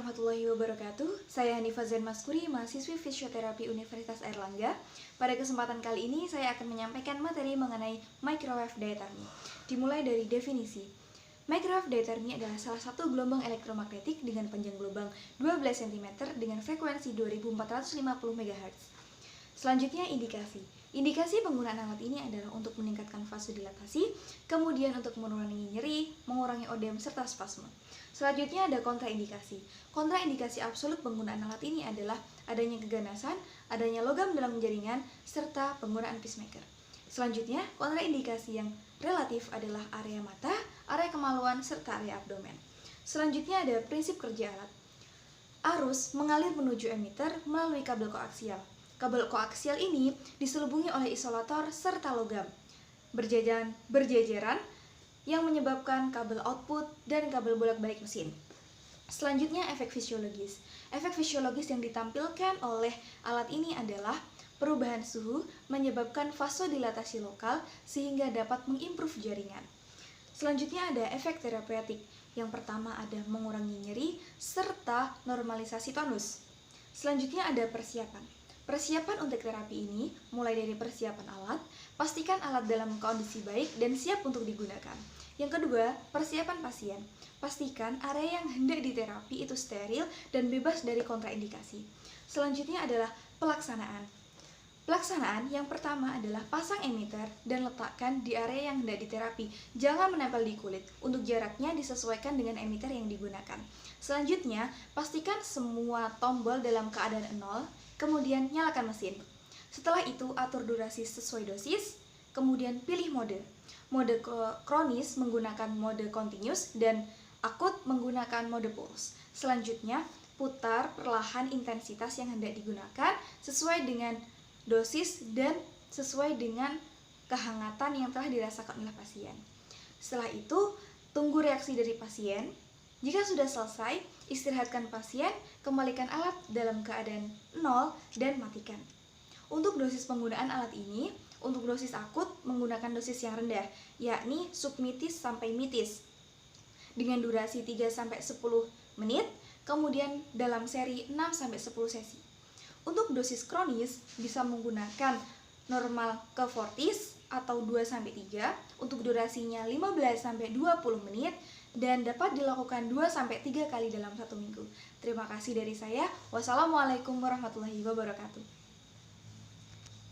warahmatullahi wabarakatuh. Saya Hanifah Zain Maskuri, mahasiswi fisioterapi Universitas Airlangga. Pada kesempatan kali ini saya akan menyampaikan materi mengenai microwave diathermy. Dimulai dari definisi. Microwave diathermy adalah salah satu gelombang elektromagnetik dengan panjang gelombang 12 cm dengan frekuensi 2450 MHz. Selanjutnya indikasi. Indikasi penggunaan alat ini adalah untuk meningkatkan vasodilatasi, kemudian untuk mengurangi nyeri, mengurangi odem, serta spasme. Selanjutnya ada kontraindikasi. Kontraindikasi absolut penggunaan alat ini adalah adanya keganasan, adanya logam dalam jaringan, serta penggunaan pacemaker. Selanjutnya, kontraindikasi yang relatif adalah area mata, area kemaluan, serta area abdomen. Selanjutnya ada prinsip kerja alat. Arus mengalir menuju emitter melalui kabel koaksial. Kabel koaksial ini diselubungi oleh isolator serta logam berjajaran yang menyebabkan kabel output dan kabel bolak-balik mesin. Selanjutnya efek fisiologis. Efek fisiologis yang ditampilkan oleh alat ini adalah perubahan suhu menyebabkan vasodilatasi lokal sehingga dapat mengimprove jaringan. Selanjutnya ada efek terapeutik. Yang pertama ada mengurangi nyeri serta normalisasi tonus. Selanjutnya ada persiapan. Persiapan untuk terapi ini mulai dari persiapan alat, pastikan alat dalam kondisi baik dan siap untuk digunakan. Yang kedua, persiapan pasien. Pastikan area yang hendak diterapi itu steril dan bebas dari kontraindikasi. Selanjutnya adalah pelaksanaan. Pelaksanaan yang pertama adalah pasang emitter dan letakkan di area yang hendak diterapi. Jangan menempel di kulit. Untuk jaraknya disesuaikan dengan emitter yang digunakan. Selanjutnya, pastikan semua tombol dalam keadaan 0, kemudian nyalakan mesin. Setelah itu, atur durasi sesuai dosis, kemudian pilih mode. Mode kronis menggunakan mode continuous dan akut menggunakan mode pulse. Selanjutnya, putar perlahan intensitas yang hendak digunakan sesuai dengan dosis dan sesuai dengan kehangatan yang telah dirasakan oleh pasien. Setelah itu, tunggu reaksi dari pasien. Jika sudah selesai, istirahatkan pasien, kembalikan alat dalam keadaan 0 dan matikan. Untuk dosis penggunaan alat ini, untuk dosis akut menggunakan dosis yang rendah, yakni submitis sampai mitis, dengan durasi 3-10 menit, kemudian dalam seri 6-10 sesi. Untuk dosis kronis bisa menggunakan normal ke fortis atau 2-3 untuk durasinya 15-20 menit dan dapat dilakukan 2-3 kali dalam 1 minggu. Terima kasih dari saya. Wassalamualaikum warahmatullahi wabarakatuh.